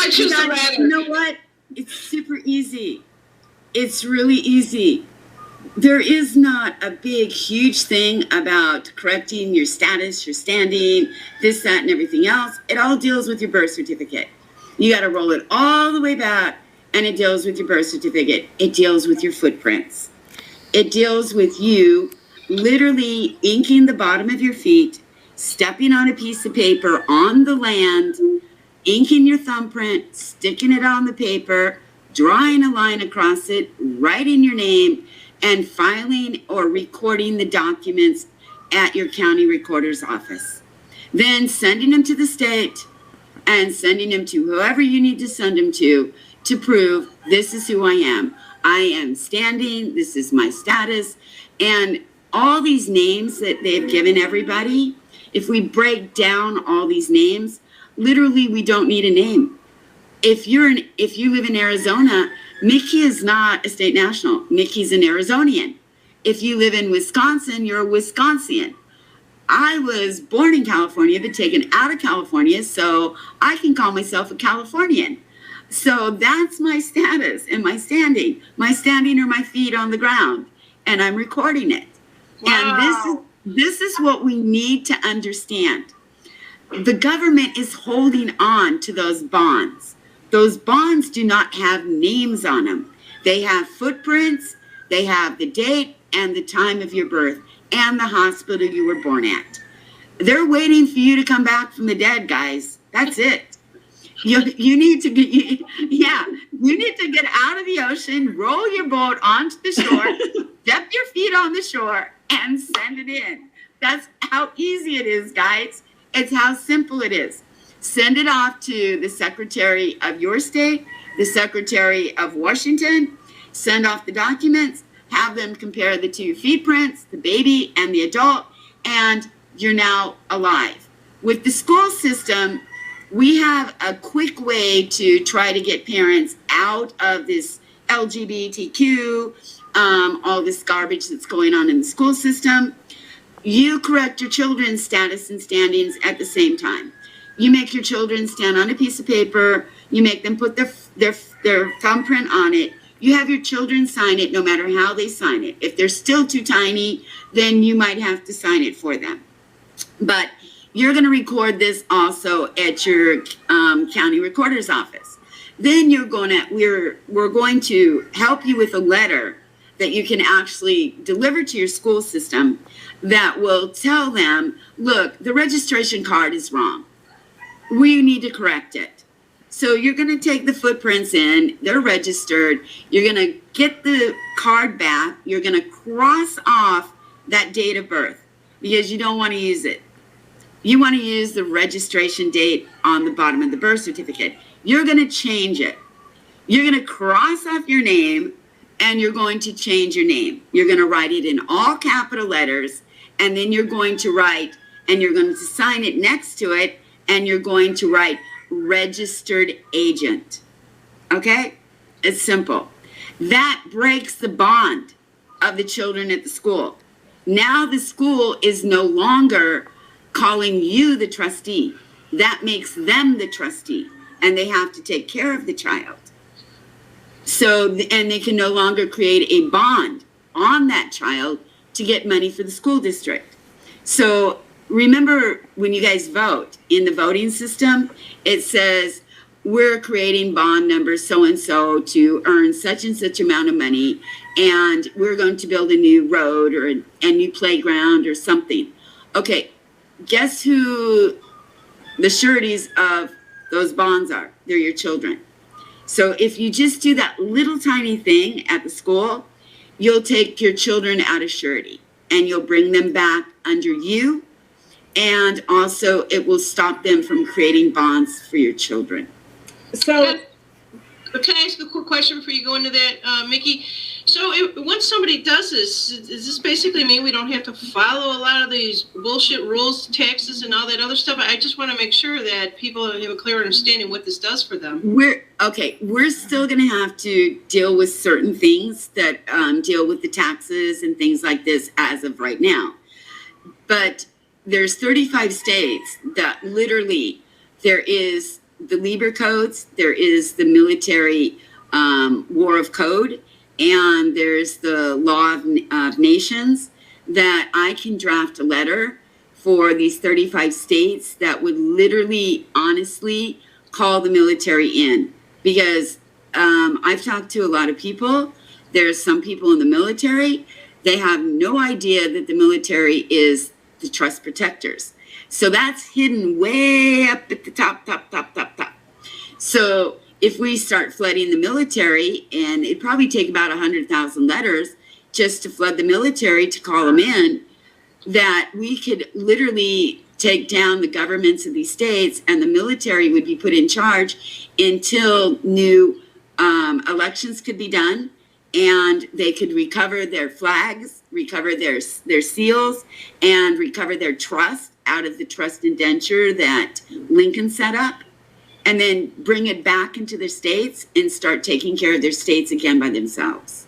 I choose the latter. You know what? It's super easy. It's really easy. There is not a big, huge thing about correcting your status, your standing, this, that, and everything else. It all deals with your birth certificate. You got to roll it all the way back, and it deals with your birth certificate. It deals with your footprints. It deals with you literally inking the bottom of your feet, stepping on a piece of paper on the land, inking your thumbprint, sticking it on the paper, drawing a line across it, writing your name, and filing or recording the documents at your county recorder's office. Then sending them to the state and sending them to whoever you need to send them to prove this is who I am. I am standing, this is my status. And all these names that they've given everybody, if we break down all these names, literally we don't need a name. If you live in Arizona, Mickey is not a state national. Mickey's an Arizonian. If you live in Wisconsin, you're a Wisconsin. I was born in California, but taken out of California, so I can call myself a Californian. So that's my status and my standing. My standing are my feet on the ground, and I'm recording it. Wow. And this is what we need to understand. The government is holding on to those bonds. Those bonds do not have names on them. They have footprints, they have the date and the time of your birth and the hospital you were born at. They're waiting for you to come back from the dead, guys. That's it. You need to get, you need to get out of the ocean, roll your boat onto the shore, step your feet on the shore, and send it in. That's how easy it is, guys. It's how simple it is. Send it off to the Secretary of your state, the Secretary of Washington, send off the documents, have them compare the two feet prints, the baby and the adult, and you're now alive. With the school system, we have a quick way to try to get parents out of this LGBTQ, all this garbage that's going on in the school system. You correct your children's status and standings at the same time. You make your children stand on a piece of paper. You make them put their thumbprint on it. You have your children sign it no matter how they sign it. If they're still too tiny, then you might have to sign it for them. But you're going to record this also at your county recorder's office. Then we're going to help you with a letter that you can actually deliver to your school system that will tell them, look, the registration card is wrong. We need to correct it. So you're going to take the footprints in, they're registered, you're going to get the card back, you're going to cross off that date of birth because you don't want to use it. You want to use the registration date on the bottom of the birth certificate. You're going to change it. You're going to cross off your name and you're going to change your name. You're going to write it in all capital letters, and then you're going to write, and you're going to sign it next to it, and you're going to write registered agent. Okay? It's simple. That breaks the bond of the children at the school. Now the school is no longer calling you the trustee. That makes them the trustee, and they have to take care of the child. So, and they can no longer create a bond on that child to get money for the school district. So remember, when you guys vote in the voting system, it says we're creating bond number so-and-so to earn such and such amount of money, and we're going to build a new road or a new playground or something. Okay, guess who the sureties of those bonds are? They're your children. So if you just do that little tiny thing at the school, you'll take your children out of surety and you'll bring them back under you. And also it will stop them from creating bonds for your children. So can I ask a quick question before you go into that, Mickey? So once somebody does this, does this basically mean we don't have to follow a lot of these bullshit rules, taxes, and all that other stuff? I just want to make sure that people have a clear understanding what this does for them. We're still going to have to deal with certain things that deal with the taxes and things like this as of right now. But there's 35 states that literally there is the Lieber codes, there is the military war of code, and there's the law of nations, that I can draft a letter for these 35 states that would literally, honestly, call the military in. Because I've talked to a lot of people. There's some people in the military, they have no idea that the military is the trust protectors. So that's hidden way up at the top. So if we start flooding the military, and it'd probably take about 100,000 letters just to flood the military to call them in, that we could literally take down the governments of these states, and the military would be put in charge until new elections could be done, and they could recover their flags, recover their seals, and recover their trust out of the trust indenture that Lincoln set up, and then bring it back into their states and start taking care of their states again by themselves.